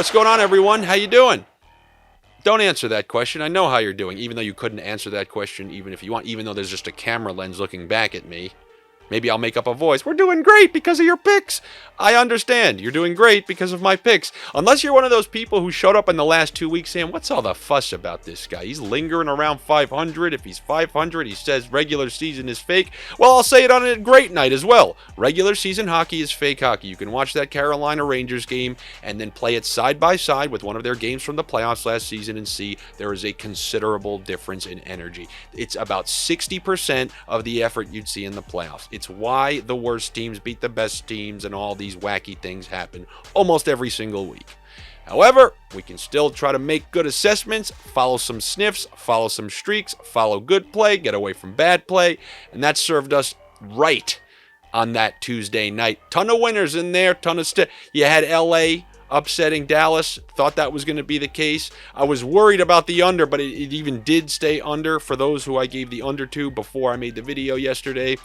What's going on, everyone? How you doing? Don't answer that question. I know how you're doing, even though you couldn't answer that question even if you want, even though there's just a camera lens looking back at me. Maybe I'll make up a voice. We're doing great because of your picks. I understand. You're doing great because of my picks. Unless you're one of those people who showed up in the last 2 weeks saying, what's all the fuss about this guy? He's lingering around 500. If he's 500, he says regular season is fake. Well, I'll say it on a great night as well. Regular season hockey is fake hockey. You can watch that Carolina Rangers game and then play it side by side with one of their games from the playoffs last season and see there is a considerable difference in energy. It's about 60% of the effort you'd see in the playoffs. It's why the worst teams beat the best teams and all these wacky things happen almost every single week. However, we can still try to make good assessments, follow some sniffs, follow some streaks, follow good play, get away from bad play, and that served us right on that Tuesday night. Ton of winners in there, you had LA upsetting Dallas. Thought that was going to be the case. I was worried about the under, but it even did stay under for those who I gave the under to before I made the video yesterday.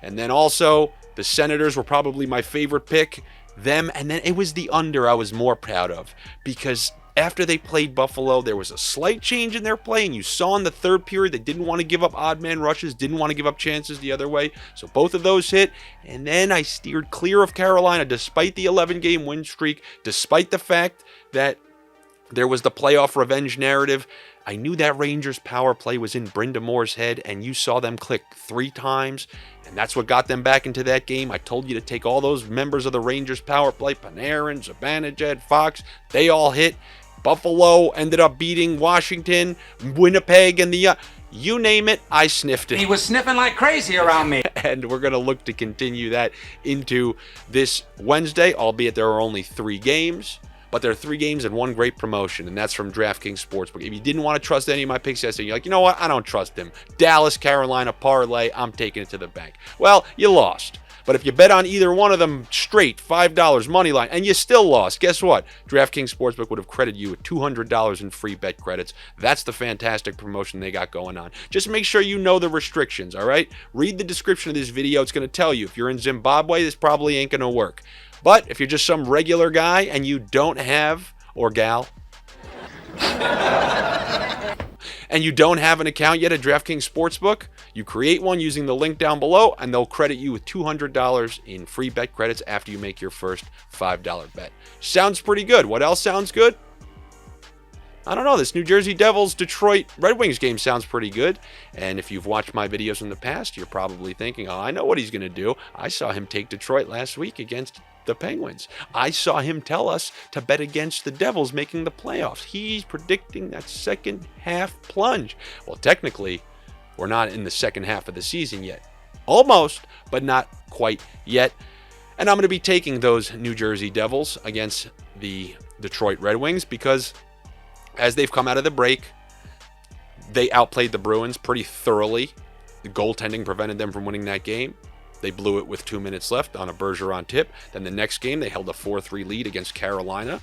And then also, the Senators were probably my favorite pick. Them, and then it was the under I was more proud of, because after they played Buffalo, there was a slight change in their play, and you saw in the third period they didn't want to give up odd man rushes, didn't want to give up chances the other way. So both of those hit, and then I steered clear of Carolina despite the 11-game win streak, despite the fact that there was the playoff revenge narrative. I knew that Rangers power play was in Brenda Moore's head, and you saw them click 3 times, and that's what got them back into that game. I told you to take all those members of the Rangers power play, Panarin, Zibanejad, Fox, they all hit. Buffalo ended up beating Washington, Winnipeg, and you name it, I sniffed it. He was sniffing like crazy around me. And we're going to look to continue that into this Wednesday, albeit there are only 3 games. But there are 3 games and 1 great promotion, and that's from DraftKings Sportsbook. If you didn't want to trust any of my picks yesterday, you're like, you know what, I don't trust them. Dallas, Carolina, parlay, I'm taking it to the bank. Well, you lost. But if you bet on either one of them straight, $5 money line, and you still lost, guess what? DraftKings Sportsbook would have credited you with $200 in free bet credits. That's the fantastic promotion they got going on. Just make sure you know the restrictions, all right? Read the description of this video. It's going to tell you. If you're in Zimbabwe, this probably ain't going to work. But if you're just some regular guy and you don't have, or gal, and you don't have an account yet at DraftKings Sportsbook, you create one using the link down below, and they'll credit you with $200 in free bet credits after you make your first $5 bet. Sounds pretty good. What else sounds good? I don't know. This New Jersey Devils Detroit Red Wings game sounds pretty good. And if you've watched my videos in the past, you're probably thinking, oh, I know what he's going to do. I saw him take Detroit last week against the Penguins. I saw him tell us to bet against the Devils making the playoffs. He's predicting that second half plunge. Well, technically, we're not in the second half of the season yet. Almost, but not quite yet. And I'm going to be taking those New Jersey Devils against the Detroit Red Wings because as they've come out of the break, they outplayed the Bruins pretty thoroughly. The goaltending prevented them from winning that game. They blew it with 2 minutes left on a Bergeron tip. Then the next game, they held a 4-3 lead against Carolina.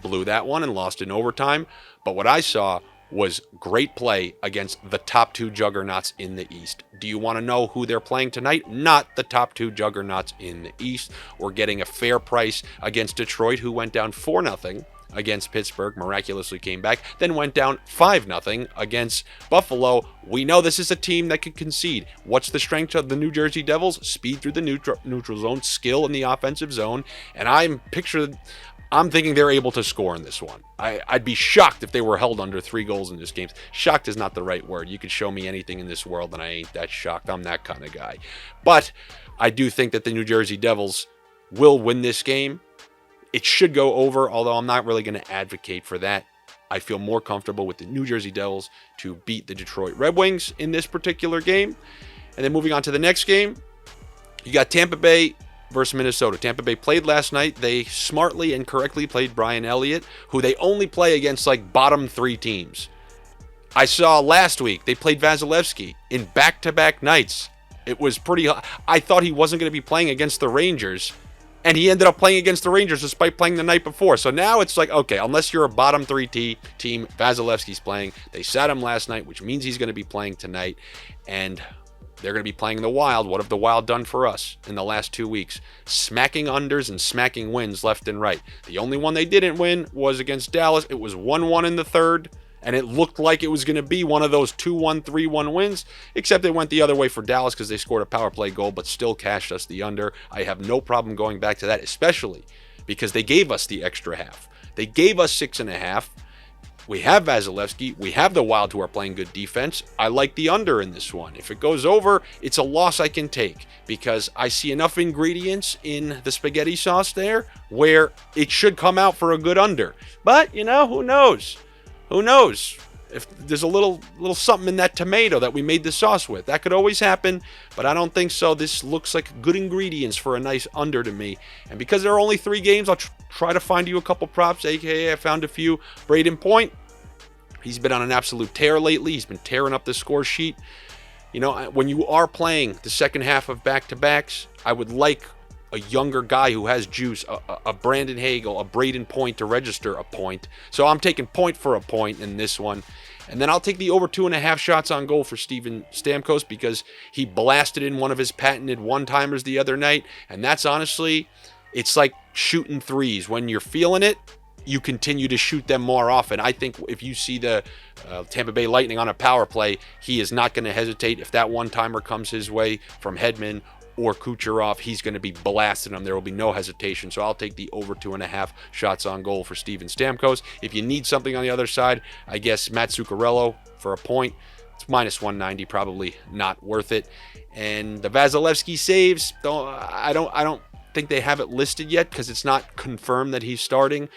Blew that one and lost in overtime. But what I saw was great play against the top 2 juggernauts in the East. Do you want to know who they're playing tonight? Not the top 2 juggernauts in the East. We're getting a fair price against Detroit, who went down 4-0 against Pittsburgh, miraculously came back, then went down 5-0 against Buffalo. We know this is a team that can concede. What's the strength of the New Jersey Devils? Speed through the neutral zone, skill in the offensive zone, and I'm thinking they're able to score in this one. I'd be shocked if they were held under 3 goals in this game. Shocked is not the right word. You could show me anything in this world and I ain't that shocked. I'm that kind of guy. But I do think that the New Jersey Devils will win this game. It should go over, although I'm not really going to advocate for that. I feel more comfortable with the New Jersey Devils to beat the Detroit Red Wings in this particular game. And then moving on to the next game, you got Tampa Bay versus Minnesota. Tampa Bay played last night. They smartly and correctly played Brian Elliott, who they only play against like bottom 3 teams. I saw last week they played Vasilevsky in back-to-back nights. It was pretty. I thought he wasn't going to be playing against the Rangers, and he ended up playing against the Rangers despite playing the night before. So now it's like, okay, unless you're a bottom 3 team, Vasilevsky's playing. They sat him last night, which means he's going to be playing tonight. And They're going to be playing the Wild. What have the Wild done for us in the last 2 weeks? Smacking unders and smacking wins left and right. The only one they didn't win was against Dallas. It was 1-1 in the third, and it looked like it was going to be one of those 2-1, 3-1 wins, except it went the other way for Dallas because they scored a power play goal, but still cashed us the under. I have no problem going back to that, especially because they gave us the extra half. They gave us 6.5. We have Vasilevsky. We have the Wild who are playing good defense. I like the under in this one. If it goes over, it's a loss I can take because I see enough ingredients in the spaghetti sauce there where it should come out for a good under. But, who knows? Who knows? If there's a little something in that tomato that we made the sauce with. That could always happen, but I don't think so. This looks like good ingredients for a nice under to me. And because there are only 3 games, I'll try to find you a couple props, aka I found a few. Braden Point, he's been on an absolute tear lately. He's been tearing up the score sheet. When you are playing the second half of back-to-backs, I would like a younger guy who has juice, a Brandon Hagel, a Braden Point to register a point. So I'm taking point for a point in this one. And then I'll take the over 2.5 shots on goal for Steven Stamkos because he blasted in one of his patented one-timers the other night. And that's honestly, it's like shooting threes. When you're feeling it, you continue to shoot them more often. I think if you see the Tampa Bay Lightning on a power play, he is not going to hesitate. If that one-timer comes his way from Hedman or Kucherov, he's going to be blasting them. There will be no hesitation. So I'll take the over 2.5 shots on goal for Steven Stamkos. If you need something on the other side, I guess Matt Zuccarello for a point. It's minus 190, probably not worth it. And the Vasilevsky saves, I don't think they have it listed yet because it's not confirmed that he's starting.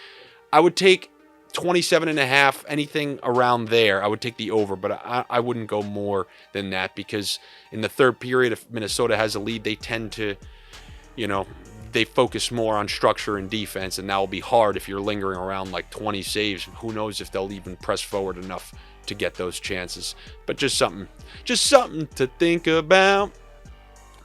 I would take 27.5, anything around there. I would take the over, but I wouldn't go more than that because in the third period, if Minnesota has a lead, they tend to, they focus more on structure and defense, and that will be hard if you're lingering around like 20 saves. Who knows if they'll even press forward enough to get those chances. But just something to think about.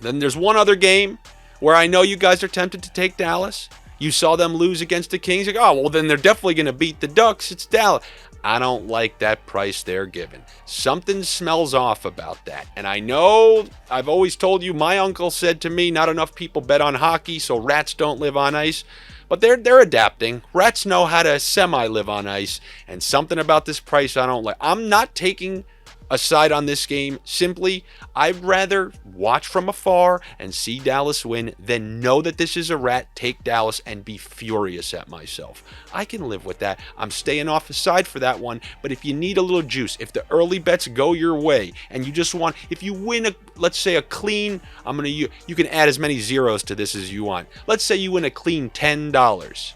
Then there's one other game where I know you guys are tempted to take Dallas. You saw them lose against the Kings. Then they're definitely going to beat the Ducks. It's Dallas. I don't like that price they're giving. Something smells off about that. And I know I've always told you, my uncle said to me, not enough people bet on hockey, so rats don't live on ice. But they're adapting. Rats know how to semi-live on ice. And something about this price I don't like. I'm not taking a side on this game. Simply, I'd rather watch from afar and see Dallas win than know that this is a rat, take Dallas, and be furious at myself. I can live with that. I'm staying off the side for that one, but if you need a little juice, if the early bets go your way, and you just want, if you win let's say a clean, you can add as many zeros to this as you want. Let's say you win a clean $10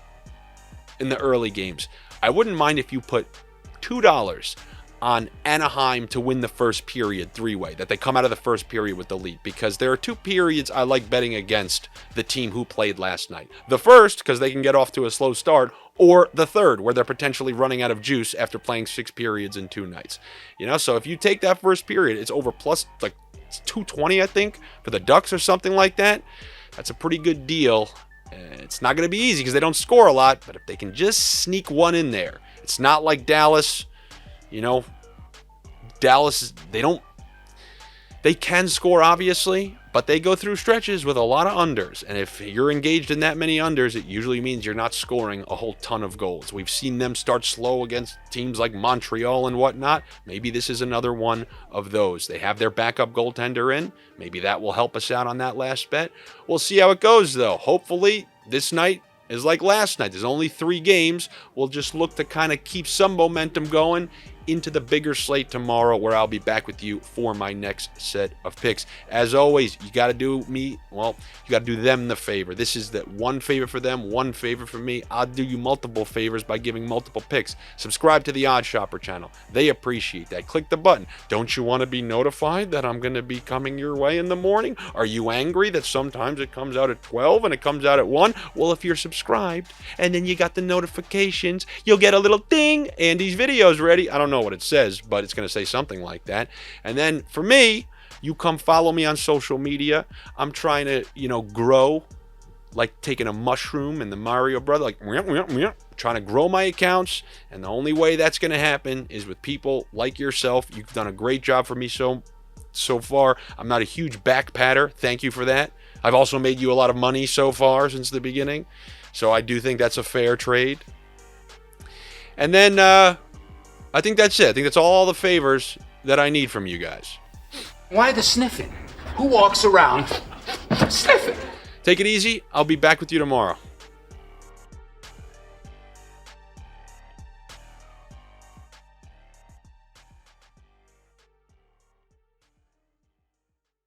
in the early games. I wouldn't mind if you put $2 on Anaheim to win the first period 3-way, that they come out of the first period with the lead, because there are 2 periods I like betting against the team who played last night. The first, because they can get off to a slow start, or the third, where they're potentially running out of juice after playing 6 periods in 2 nights. So if you take that first period, it's over plus like 220, I think, for the Ducks or something like that. That's a pretty good deal. It's not going to be easy because they don't score a lot, but if they can just sneak one in there, it's not like Dallas. Dallas, they can score, obviously, but they go through stretches with a lot of unders. And if you're engaged in that many unders, it usually means you're not scoring a whole ton of goals. We've seen them start slow against teams like Montreal and whatnot. Maybe this is another one of those. They have their backup goaltender in. Maybe that will help us out on that last bet. We'll see how it goes, though. Hopefully, this night is like last night. There's only 3 games. We'll just look to kind of keep some momentum going into the bigger slate tomorrow, where I'll be back with you for my next set of picks. As always, you got to do them the favor. This is the one favor for them, one favor for me. I'll do you multiple favors by giving multiple picks. Subscribe to the Odd Shopper channel. They appreciate that. Click the button. Don't you want to be notified that I'm going to be coming your way in the morning? Are you angry that sometimes it comes out at 12 and it comes out at 1? Well, if you're subscribed and then you got the notifications, you'll get a little ding. Andy's video's ready. I don't know what it says, but it's going to say something like that. And then for me, you come follow me on social media. I'm trying to, grow, like taking a mushroom in the Mario brother, like trying to grow my accounts. And the only way that's going to happen is with people like yourself. You've done a great job for me so so far. I'm not a huge back patter. Thank you for that. I've also made you a lot of money so far since the beginning. So I do think that's a fair trade. And then I think that's it. I think that's all the favors that I need from you guys. Why the sniffing? Who walks around sniffing? Take it easy. I'll be back with you tomorrow.